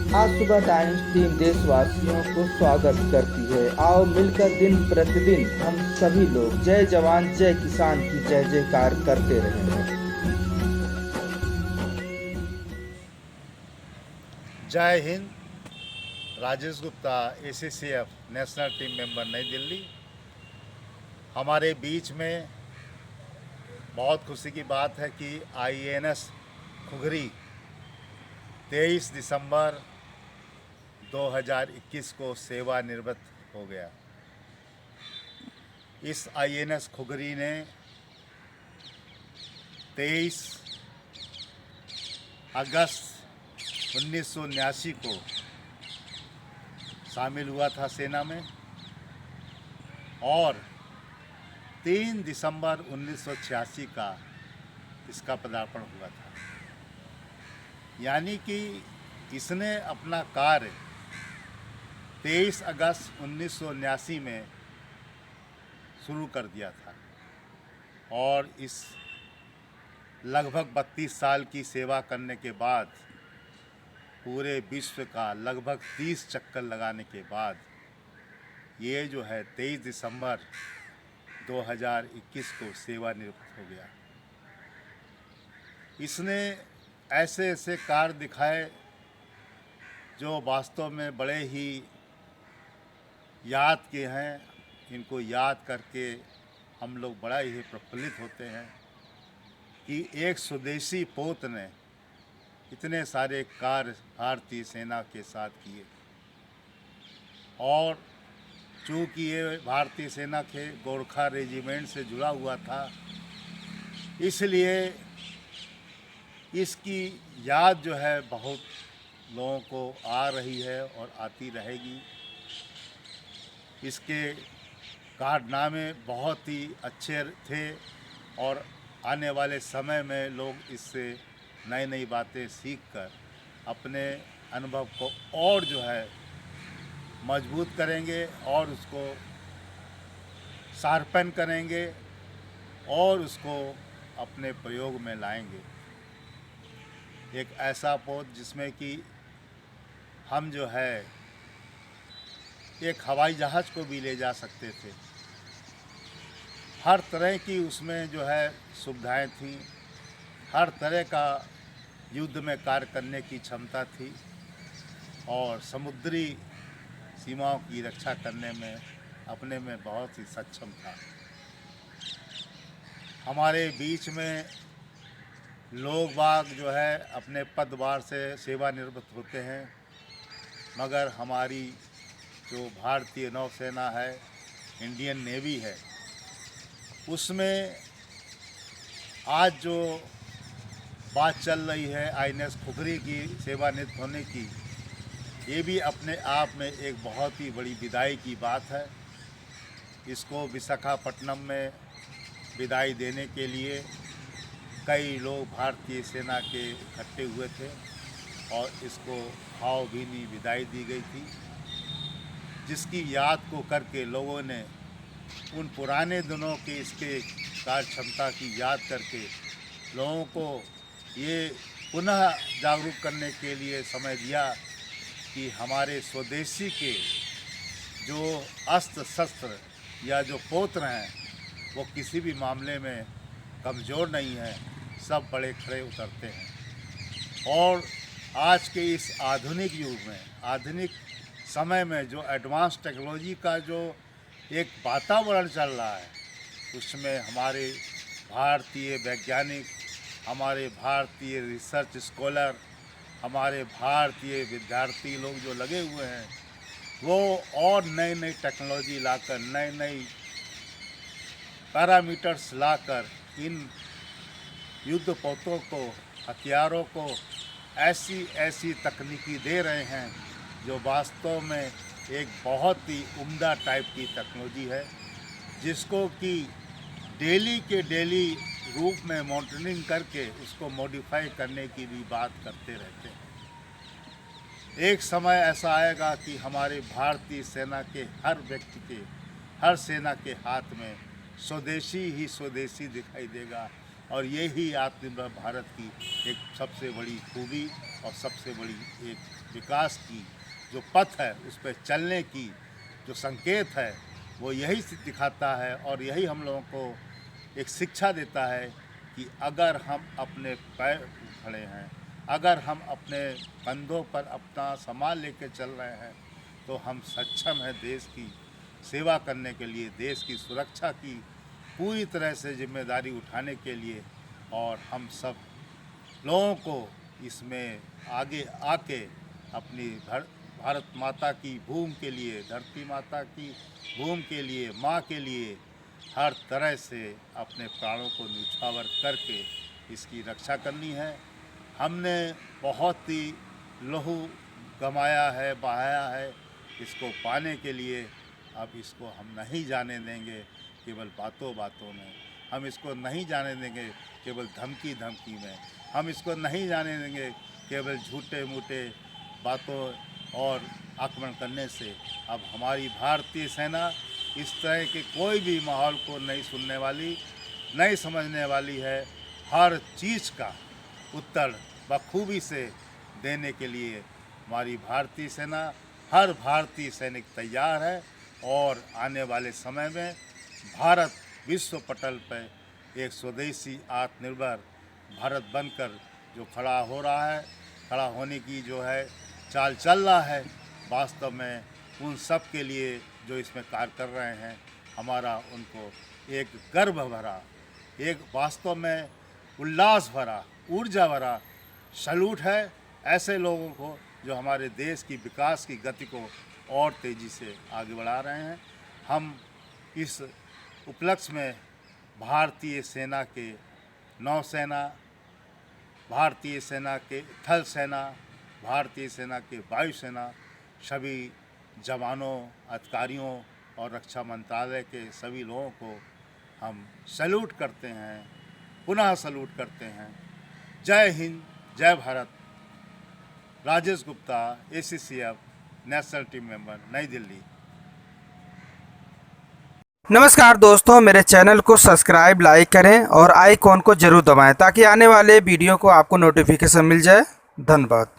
आज सुबह times team देशवासियों को स्वागत करती है। आओ मिलकर दिन प्रतिदिन हम सभी लोग जय जवान जय किसान की जय जयकार करते रहें। जय Hind. Rajesh Gupta, ACCF national team member, नई दिल्ली। हमारे बीच में बहुत खुशी की बात है कि INS खुगरी 23 दिसंबर 2021 को सेवानिवृत्त हो गया। इस INS खुगरी ने 23 अगस्त 1979 को शामिल हुआ था सेना में और 3 दिसंबर 1986 का इसका पदार्पण हुआ था। यानी कि इसने अपना कार्य 23 अगस्त 1979 में शुरू कर दिया था और इस लगभग 32 साल की सेवा करने के बाद, पूरे विश्व का लगभग 30 चक्कर लगाने के बाद, ये जो है 23 दिसंबर 2021 को सेवानिवृत्त हो गया। इसने ऐसे ऐसे कार्य दिखाए जो वास्तव में बड़े ही याद के हैं। इनको याद करके हम लोग बड़ा ही प्रफुल्लित होते हैं कि एक स्वदेशी पोत ने इतने सारे कार्य भारतीय सेना के साथ किए और चूँकि ये भारतीय सेना के गोरखा रेजिमेंट से जुड़ा हुआ था, इसलिए इसकी याद जो है बहुत लोगों को आ रही है और आती रहेगी। इसके कारनामे बहुत ही अच्छे थे और आने वाले समय में लोग इससे नई नई बातें सीखकर अपने अनुभव को और जो है मजबूत करेंगे और उसको शार्पन करेंगे और उसको अपने प्रयोग में लाएंगे। एक ऐसा पोत जिसमें कि हम जो है एक हवाई जहाज़ को भी ले जा सकते थे। हर तरह की उसमें जो है सुविधाएं थी, हर तरह का युद्ध में कार्य करने की क्षमता थी और समुद्री सीमाओं की रक्षा करने में अपने में बहुत ही सक्षम था। हमारे बीच में लोग बाग जो है अपने पदभार से सेवानिवृत्त होते हैं, मगर हमारी जो भारतीय नौसेना है, इंडियन नेवी है, उसमें आज जो बात चल रही है INS खुगरी की सेवानिवृत्त होने की, ये भी अपने आप में एक बहुत ही बड़ी विदाई की बात है। इसको विशाखापट्टनम में विदाई देने के लिए कई लोग भारतीय सेना के इकट्ठे हुए थे और इसको भावभीनी विदाई दी गई थी, जिसकी याद को करके लोगों ने उन पुराने दिनों के इसके कार्य क्षमता की याद करके लोगों को ये पुनः जागरूक करने के लिए समय दिया कि हमारे स्वदेशी के जो अस्त्र शस्त्र या जो पोत्र हैं वो किसी भी मामले में कमज़ोर नहीं है, सब बड़े खड़े उतरते हैं। और आज के इस आधुनिक युग में, आधुनिक समय में जो एडवांस टेक्नोलॉजी का जो एक वातावरण चल रहा है, उसमें हमारे भारतीय वैज्ञानिक, हमारे भारतीय रिसर्च स्कॉलर, हमारे भारतीय विद्यार्थी लोग जो लगे हुए हैं, वो और नई नई टेक्नोलॉजी लाकर, नए नए पैरामीटर्स लाकर इन युद्ध पोतों को, हथियारों को ऐसी ऐसी तकनीकी दे रहे हैं जो वास्तव में एक बहुत ही उम्दा टाइप की टेक्नोलॉजी है, जिसको कि डेली के डेली रूप में मॉनिटरिंग करके उसको मॉडिफाई करने की भी बात करते रहते हैं। एक समय ऐसा आएगा कि हमारे भारतीय सेना के हर व्यक्ति के, हर सेना के हाथ में स्वदेशी ही स्वदेशी दिखाई देगा, और यही आत्मनिर्भर भारत की एक सबसे बड़ी खूबी और सबसे बड़ी एक विकास की जो पथ है उस पर चलने की जो संकेत है वो यही दिखाता है। और यही हम लोगों को एक शिक्षा देता है कि अगर हम अपने पैर खड़े हैं, अगर हम अपने कंधों पर अपना सामान लेकर चल रहे हैं, तो हम सक्षम हैं देश की सेवा करने के लिए, देश की सुरक्षा की पूरी तरह से जिम्मेदारी उठाने के लिए। और हम सब लोगों को इसमें आगे आके अपनी भारत माता की भूमि के लिए, धरती माता की भूमि के लिए, माँ के लिए हर तरह से अपने प्राणों को न्यौछावर करके इसकी रक्षा करनी है। हमने बहुत ही लहू गमाया है, बहाया है इसको पाने के लिए। अब इसको हम नहीं जाने देंगे केवल बातों बातों में, हम इसको नहीं जाने देंगे केवल धमकी धमकी में, हम इसको नहीं जाने देंगे केवल झूठे मूठे बातों और आक्रमण करने से। अब हमारी भारतीय सेना इस तरह के कोई भी माहौल को नहीं सुनने वाली, नहीं समझने वाली है। हर चीज़ का उत्तर बखूबी से देने के लिए हमारी भारतीय सेना, हर भारतीय सैनिक तैयार है। और आने वाले समय में भारत विश्व पटल पर एक स्वदेशी आत्मनिर्भर भारत बनकर जो खड़ा हो रहा है, खड़ा होने की जो है चाल चल रहा है, वास्तव में उन सब के लिए जो इसमें कार्य कर रहे हैं, हमारा उनको एक गर्व भरा, एक वास्तव में उल्लास भरा, ऊर्जा भरा सैल्यूट है ऐसे लोगों को जो हमारे देश की विकास की गति को और तेज़ी से आगे बढ़ा रहे हैं। हम इस उपलक्ष्य में भारतीय सेना के नौसेना, भारतीय सेना के थल सेना, भारतीय सेना के वायुसेना, सभी जवानों, अधिकारियों और रक्षा मंत्रालय के सभी लोगों को हम सैल्यूट करते हैं, पुनः सैल्यूट करते हैं। जय हिंद, जय Bharat. Rajesh Gupta, ACCF national team member, नई दिल्ली। नमस्कार दोस्तों, मेरे चैनल को सब्सक्राइब, लाइक करें और आइकॉन को जरूर दबाएं ताकि आने वाले वीडियो को आपको नोटिफिकेशन मिल जाए। धन्यवाद।